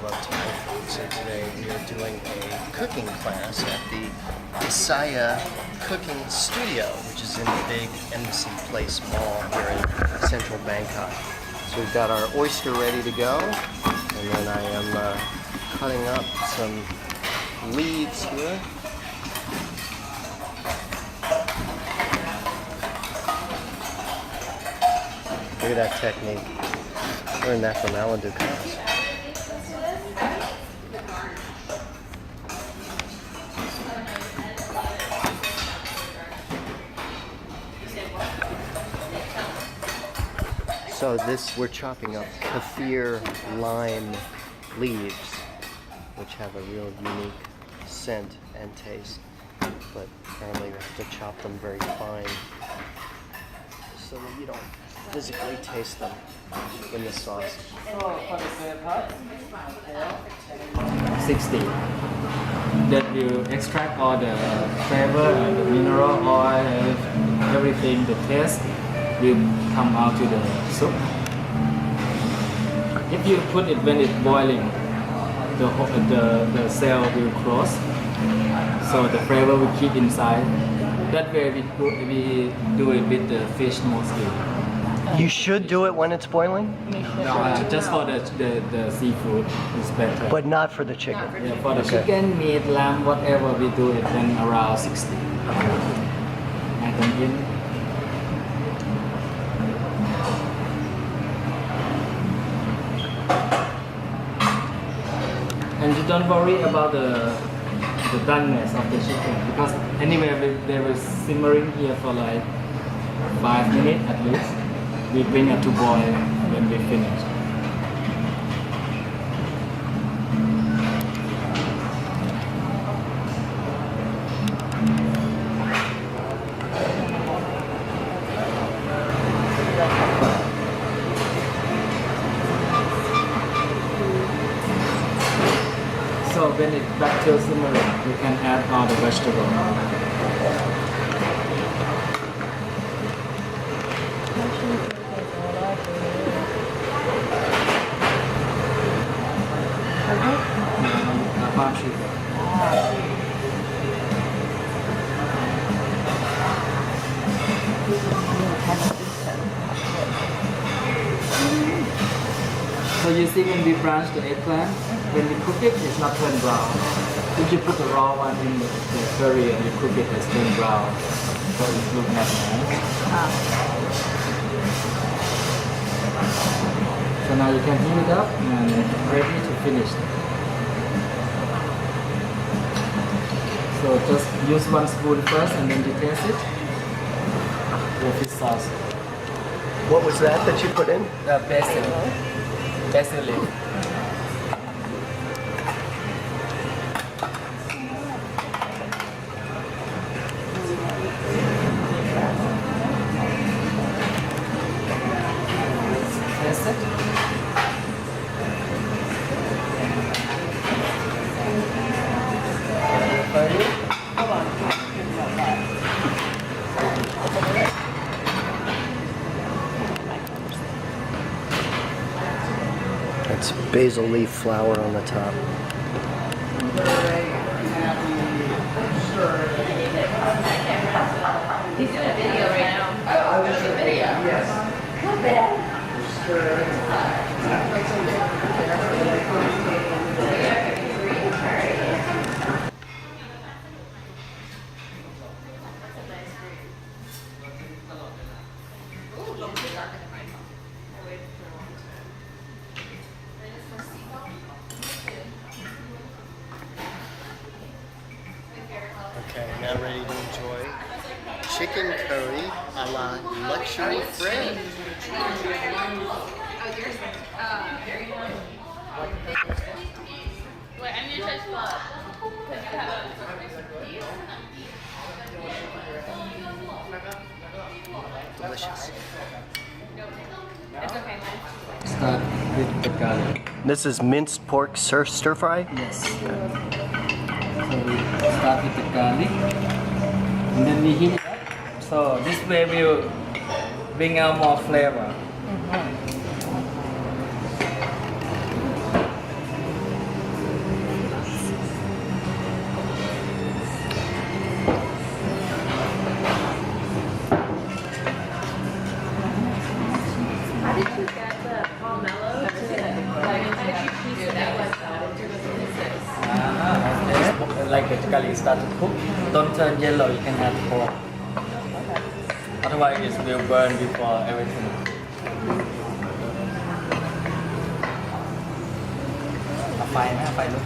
love Thai food. So today we are doing a cooking class at the Issaya Cooking Studio, which is in the big Embassy Place Mall here in central Bangkok. So we've got our oyster ready to go, and then I am cutting up some leaves here. Look at that technique. Learned that from Alan Ducasse. So we're chopping up kaffir lime leaves, which have a real unique scent and taste. But apparently we have to chop them very fine so that you don't physically taste them in the sauce. So for the third part, 60. That will extract all the flavor and the mineral oil, everything, the taste will come out to the soup. If you put it when it's boiling, the cell will close, so the flavor will keep inside. That way we do it with the fish mostly. You should do it when it's boiling? Just for the seafood is better. But not for the chicken? Yeah, for the chicken, meat, lamb, whatever, we do it then around 60. Add them in. And you don't worry about the doneness of the chicken, because anyway they were simmering here for like 5 minutes at least. We bring it to boil when we finish. So when it's back to simmering, you can add all the vegetables. Palm sugar. So you see when we blanch the eggplant, when we cook it, it's not turned brown. If you put the raw one in the curry and you cook it, it's turned brown. So it looks nice. So now you can heat it up and ready to finish. So just use 1 spoon first and then you taste it. The fish sauce. What was that you put in? The basil. Basil leaf. Taste it. It's basil leaf flour on the top. He's doing a video right now. Oh, there's a video? Yes. Not bad. Okay, now ready to enjoy chicken curry a la luxury friend. Wait, I need to touch blood. Delicious. It's okay, man. Start with the garlic. This is minced pork stir fry? Yes. So we start with the garlic and then we heat it up. So this way we'll bring out more flavor. cook, don't turn yellow, you can add pork. Otherwise it will burn before everything. เอาไฟไหมเอาไฟลุก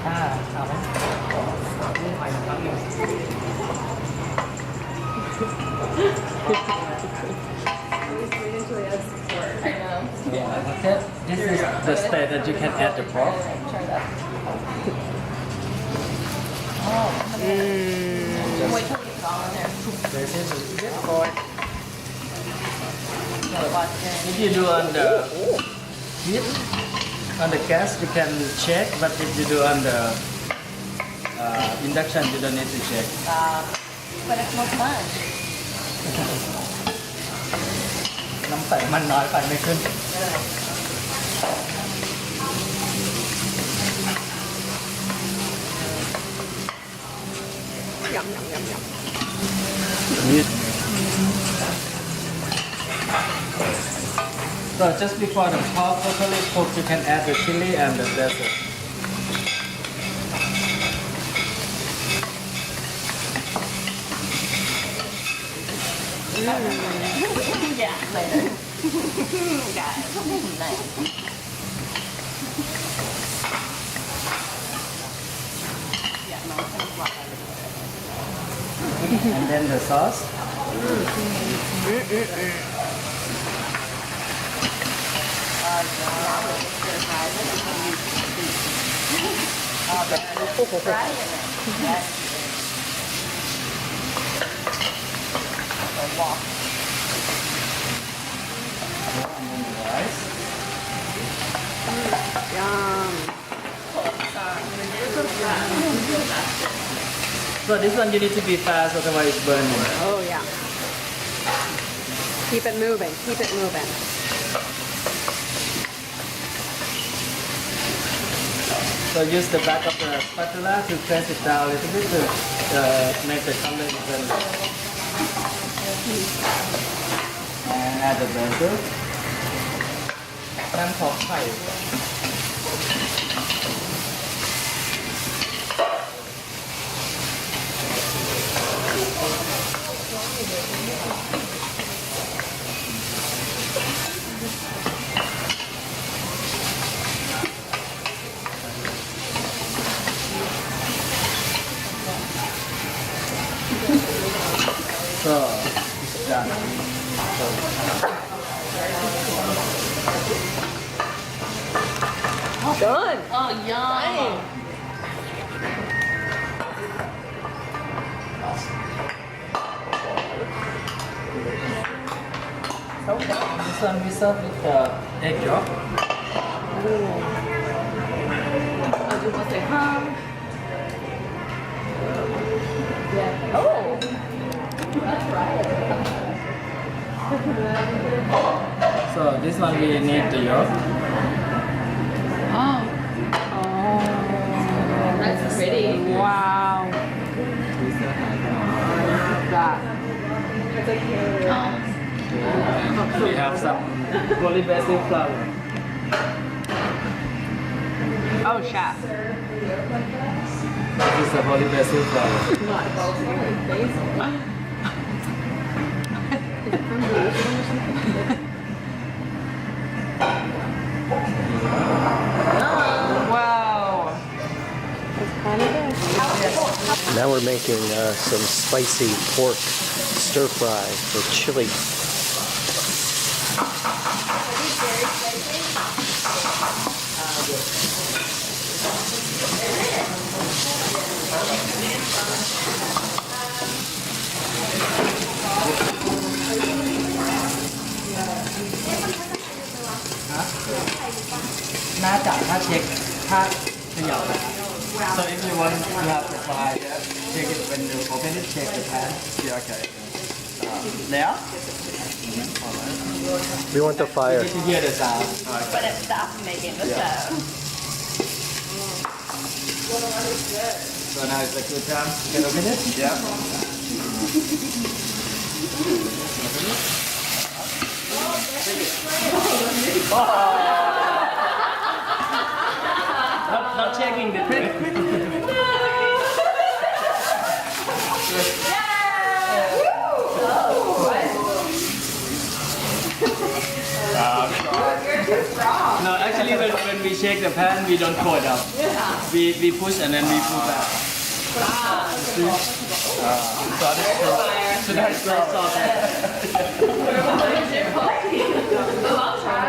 เอาไหมลุกไฟสักพักหนึ่ง I know. Yeah, okay. This is the state that you can add the pork. Try that. Oh. Wait till it's all in there. This is good for it. Watch it. If you do on the heat, on the gas, you can check, but if you do on the induction, you don't need to check. But it's more fun. น้ำใส่มันน้อยไปไม่ขึ้น So just before the pork totally cooked, you can add the chili and the basil. Yeah, later. Guys, nice. Yeah, no, it's gonna flop everywhere. And then the sauce. Fry in it. That's a walk. And then the rice. So this one you need to be fast, otherwise it's burning. Oh, yeah. Keep it moving. Keep it moving. So use the back of the spatula to press it down a little bit to make the color different. And add the basil. น้ำขอไข่ So it's done. Done. Oh, yum. This one we serve with egg yolk. Oh, do you want to say, Yeah. Oh. That's right. So this one we need the yolk. Oh. That's pretty. Wow. That. We have some holy basil flour. Oh, chef. This is the holy basil flour. Wow. That's kind of good. Now we're making some spicy pork stir fry for chili. So if you want to have the fry, check it when you open it, check the pan. Yeah, okay. Now? We want the fire. You need to hear the sound. But it stopped making the sound. So now it's a good time. You can open it? Yeah. Not checking the trick. You're too strong. No, actually, when we shake the pan, we don't pour it out. We push and then we pull back. So that's That's all. Oh, I'll try.